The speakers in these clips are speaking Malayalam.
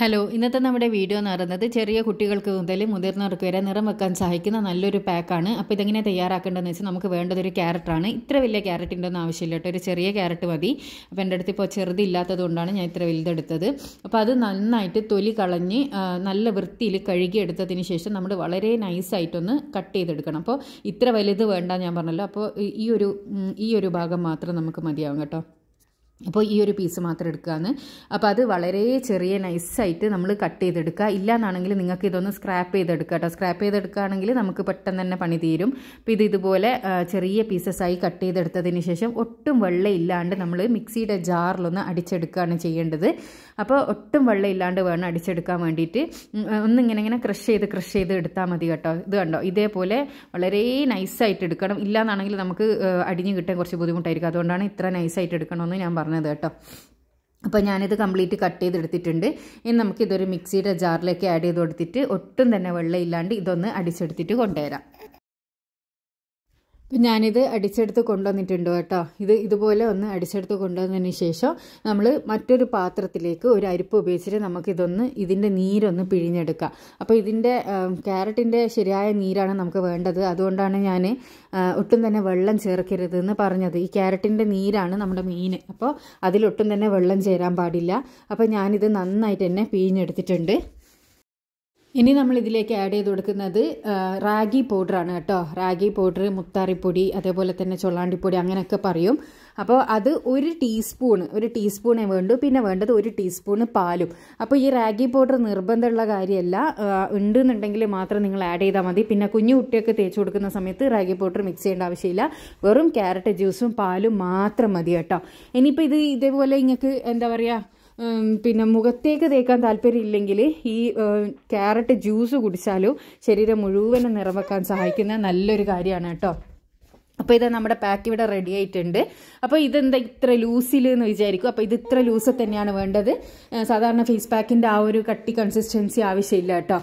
ഹലോ, ഇന്നത്തെ നമ്മുടെ വീഡിയോ എന്ന് പറയുന്നത് ചെറിയ കുട്ടികൾക്ക് മുതൽ മുതിർന്നവർക്ക് വരെ നിറം വെക്കാൻ സഹായിക്കുന്ന നല്ലൊരു പാക്കാണ്. അപ്പോൾ ഇതെങ്ങനെ തയ്യാറാക്കേണ്ടതെന്ന് വെച്ചാൽ നമുക്ക് വേണ്ടതൊരു ക്യാരറ്റാണ്. ഇത്ര വലിയ ക്യാരറ്റിൻ്റെ ഒന്നും ആവശ്യമില്ല കേട്ടോ, ഒരു ചെറിയ ക്യാരറ്റ് മതി. അപ്പോൾ എൻ്റെ അടുത്ത് ഇപ്പോൾ ചെറുതില്ലാത്തത് കൊണ്ടാണ് ഞാൻ ഇത്ര വലുതെടുത്തത്. അപ്പോൾ അത് നന്നായിട്ട് തൊലി കളഞ്ഞ് നല്ല വൃത്തിയിൽ കഴുകിയെടുത്തതിന് ശേഷം നമ്മൾ വളരെ നൈസായിട്ടൊന്ന് കട്ട് ചെയ്തെടുക്കണം. അപ്പോൾ ഇത്ര വലുത് വേണ്ട ഞാൻ പറഞ്ഞല്ലോ. അപ്പോൾ ഈ ഒരു ഭാഗം മാത്രം നമുക്ക് മതിയാവും കേട്ടോ. അപ്പോൾ ഈ ഒരു പീസ് മാത്രം എടുക്കുകയാണ്. അപ്പോൾ അത് വളരെ ചെറിയ നൈസായിട്ട് നമ്മൾ കട്ട് ചെയ്തെടുക്കുക. ഇല്ലയെന്നാണെങ്കിൽ നിങ്ങൾക്ക് ഇതൊന്ന് സ്ക്രാപ്പ് ചെയ്തെടുക്കുക കേട്ടോ. സ്ക്രാപ്പ് ചെയ്തെടുക്കുകയാണെങ്കിൽ നമുക്ക് പെട്ടെന്ന് തന്നെ പണി തീരും. അപ്പോൾ ഇതുപോലെ ചെറിയ പീസസായി കട്ട് ചെയ്തെടുത്തതിന് ശേഷം ഒട്ടും വെള്ളം ഇല്ലാണ്ട് നമ്മൾ മിക്സിയുടെ ജാറിലൊന്ന് അടിച്ചെടുക്കുകയാണ് ചെയ്യേണ്ടത്. അപ്പോൾ ഒട്ടും വെള്ളം ഇല്ലാണ്ട് വേണം അടിച്ചെടുക്കാൻ വേണ്ടിയിട്ട്. ഒന്നിങ്ങനെ ക്രഷ് ചെയ്ത് എടുത്താൽ മതി കേട്ടോ. ഇത് കണ്ടോ, ഇതേപോലെ വളരെ നൈസായിട്ട് എടുക്കണം. ഇല്ലയെന്നാണെങ്കിൽ നമുക്ക് അടിഞ്ഞ് കിട്ടാൻ കുറച്ച് ബുദ്ധിമുട്ടായിരിക്കും. അതുകൊണ്ടാണ് ഇത്ര നൈസായിട്ട് എടുക്കണമെന്ന് ഞാൻ പറഞ്ഞത് കേട്ടോ. അപ്പോൾ ഞാനിത് കംപ്ലീറ്റ് കട്ട് ചെയ്തെടുത്തിട്ടുണ്ട്. ഇനി നമുക്കിതൊരു മിക്സിയുടെ ജാറിലേക്ക് ആഡ് ചെയ്ത് കൊടുത്തിട്ട് ഒട്ടും തന്നെ വെള്ളം ഇല്ലാണ്ട് ഇതൊന്ന് അടിച്ചെടുത്തിട്ട് കൊണ്ടുവരാം. അപ്പം ഞാനിത് അടിച്ചെടുത്ത് കൊണ്ടുവന്നിട്ടുണ്ട് കേട്ടോ. ഇതുപോലെ ഒന്ന് അടിച്ചെടുത്ത് കൊണ്ടുവന്നതിന് ശേഷം നമ്മൾ മറ്റൊരു പാത്രത്തിലേക്ക് ഒരു അരിപ്പ് ഉപയോഗിച്ചിട്ട് ഇതിൻ്റെ നീരൊന്ന് പിഴിഞ്ഞെടുക്കാം. അപ്പോൾ ഇതിൻ്റെ ക്യാരറ്റിൻ്റെ ശരിയായ നീരാണ് നമുക്ക് വേണ്ടത്. അതുകൊണ്ടാണ് ഞാൻ ഒട്ടും തന്നെ വെള്ളം ചേർക്കരുതെന്ന് പറഞ്ഞത്. ഈ ക്യാരറ്റിൻ്റെ നീരാണ് നമ്മുടെ മെയിൻ. അപ്പോൾ അതിലൊട്ടും തന്നെ വെള്ളം ചേരാൻ പാടില്ല. അപ്പോൾ ഞാനിത് നന്നായിട്ട് തന്നെ പിഴിഞ്ഞെടുത്തിട്ടുണ്ട്. ഇനി നമ്മൾ ഇതിലേക്ക് ആഡ് ചെയ്ത് കൊടുക്കുന്നത് റാഗി പൗഡറാണ് കേട്ടോ. റാഗി പൗഡർ, മുത്താറിപ്പൊടി, അതേപോലെ തന്നെ ചൊള്ളാണ്ടിപ്പൊടി അങ്ങനെയൊക്കെ പറയും. അപ്പോൾ അത് ഒരു ടീസ്പൂണേ വേണ്ടൂ. പിന്നെ വേണ്ടത് 1 ടീസ്പൂണ് പാലും. അപ്പോൾ ഈ റാഗി പൗഡർ നിർബന്ധമുള്ള കാര്യമല്ല, ഉണ്ടെന്നുണ്ടെങ്കിൽ മാത്രം നിങ്ങൾ ആഡ് ചെയ്താൽ മതി. പിന്നെ കുഞ്ഞു കുട്ടിയൊക്കെ തേച്ച് കൊടുക്കുന്ന സമയത്ത് റാഗി പൗഡർ മിക്സ് ചെയ്യേണ്ട ആവശ്യമില്ല. വെറും ക്യാരറ്റ് ജ്യൂസും പാലും മാത്രം മതി കേട്ടോ. ഇനിയിപ്പോൾ ഇതേപോലെ നിങ്ങൾക്ക് എന്താ പറയുക, പിന്നെ മുഖത്തേക്ക് തേക്കാൻ താല്പര്യമില്ലെങ്കിൽ ഈ ക്യാരറ്റ് ജ്യൂസ് കുടിച്ചാലും ശരീരം മുഴുവനും നിറം വെക്കാൻ സഹായിക്കുന്ന നല്ലൊരു കാര്യമാണ് കേട്ടോ. അപ്പോൾ ഇത് നമ്മുടെ പാക്ക് ഇവിടെ റെഡി ആയിട്ടുണ്ട്. അപ്പോൾ ഇതെന്താ ഇത്ര ലൂസിൽ എന്ന് വിചാരിക്കും. അപ്പോൾ ഇത് ഇത്ര ലൂസ് തന്നെയാണ് വേണ്ടത്. സാധാരണ ഫേസ് പാക്കിൻ്റെ ആ ഒരു കട്ടി കൺസിസ്റ്റൻസി ആവശ്യമില്ല കേട്ടോ.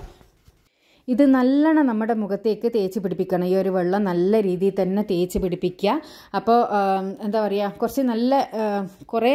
ഇത് നല്ലോണം നമ്മുടെ മുഖത്തേക്ക് തേച്ച് പിടിപ്പിക്കണം. ഈ ഒരു വെള്ളം നല്ല രീതിയിൽ തന്നെ തേച്ച് പിടിപ്പിക്കുക. അപ്പോൾ എന്താ പറയുക, കുറേ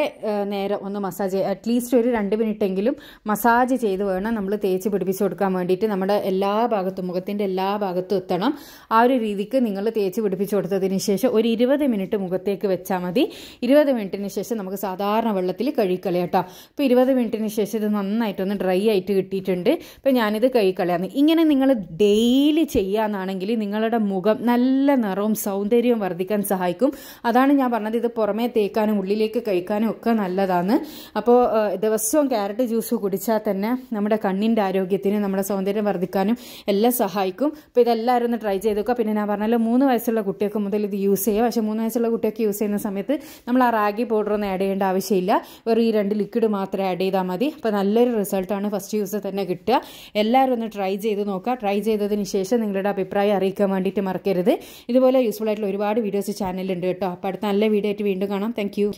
നേരം ഒന്ന് മസാജ്, അറ്റ്ലീസ്റ്റ് ഒരു 2 മിനിറ്റെങ്കിലും മസാജ് ചെയ്ത് വേണം നമ്മൾ തേച്ച് പിടിപ്പിച്ച് കൊടുക്കാൻ വേണ്ടിയിട്ട്. നമ്മുടെ എല്ലാ ഭാഗത്തും, മുഖത്തിൻ്റെ എല്ലാ ഭാഗത്തും എത്തണം. ആ ഒരു രീതിക്ക് നിങ്ങൾ തേച്ച് പിടിപ്പിച്ച് കൊടുത്തതിന് ശേഷം ഒരു 20 മിനിറ്റ് മുഖത്തേക്ക് വെച്ചാൽ മതി. 20 മിനിറ്റിന് ശേഷം നമുക്ക് സാധാരണ വെള്ളത്തിൽ കഴുകിക്കളയാം കേട്ടോ. അപ്പോൾ 20 മിനിറ്റിന് ശേഷം ഇത് നന്നായിട്ടൊന്ന് ഡ്രൈ ആയിട്ട് കിട്ടിയിട്ടുണ്ട്. അപ്പോൾ ഞാനിത് കഴുകിക്കളയാന്ന്. ഇങ്ങനെ നിങ്ങൾ ഡെയിലി ചെയ്യാന്നാണെങ്കിൽ നിങ്ങളുടെ മുഖം നല്ല നിറവും സൗന്ദര്യവും വർദ്ധിക്കാൻ സഹായിക്കും. അതാണ് ഞാൻ പറഞ്ഞത്, ഇത് പുറമേ തേക്കാനും ഉള്ളിലേക്ക് കഴിക്കാനും ഒക്കെ നല്ലതാണ്. അപ്പോൾ ദിവസവും ക്യാരറ്റ് ജ്യൂസ് കുടിച്ചാൽ തന്നെ നമ്മുടെ കണ്ണിൻ്റെ ആരോഗ്യത്തിന്, നമ്മുടെ സൗന്ദര്യം വർദ്ധിക്കാനും എല്ലാം സഹായിക്കും. അപ്പോൾ ഇതെല്ലാവരും ഒന്ന് ട്രൈ ചെയ്ത് നോക്കുക. പിന്നെ ഞാൻ പറഞ്ഞല്ലോ 3 വയസ്സുള്ള കുട്ടിയൊക്കെ മുതൽ ഇത് യൂസ് ചെയ്യുക. പക്ഷേ 3 വയസ്സുള്ള കുട്ടിയൊക്കെ യൂസ് ചെയ്യുന്ന സമയത്ത് നമ്മൾ ആ റാഗി പൗഡറൊന്നും ആഡ് ചെയ്യേണ്ട ആവശ്യമില്ല. വെറും ഈ 2 ലിക്വിഡ് മാത്രം ആഡ് ചെയ്താൽ മതി. അപ്പോൾ നല്ലൊരു റിസൾട്ടാണ് ഫസ്റ്റ് യൂസ് തന്നെ കിട്ടുക. എല്ലാവരും ഒന്ന് ട്രൈ ചെയ്ത് നോക്കുക. ട്രൈ ചെയ്തതിന് ശേഷം നിങ്ങളുടെ അഭിപ്രായം അറിയിക്കാൻ വേണ്ടിയിട്ട് മറക്കരുത്. ഇതുപോലെ യൂസ്ഫുൾ ആയിട്ടുള്ള ഒരുപാട് വീഡിയോസ് ചാനലുണ്ട് കേട്ടോ. അപ്പോൾ അടുത്ത നല്ല വീഡിയോ ആയിട്ട് വീണ്ടും കാണാം. Thank you.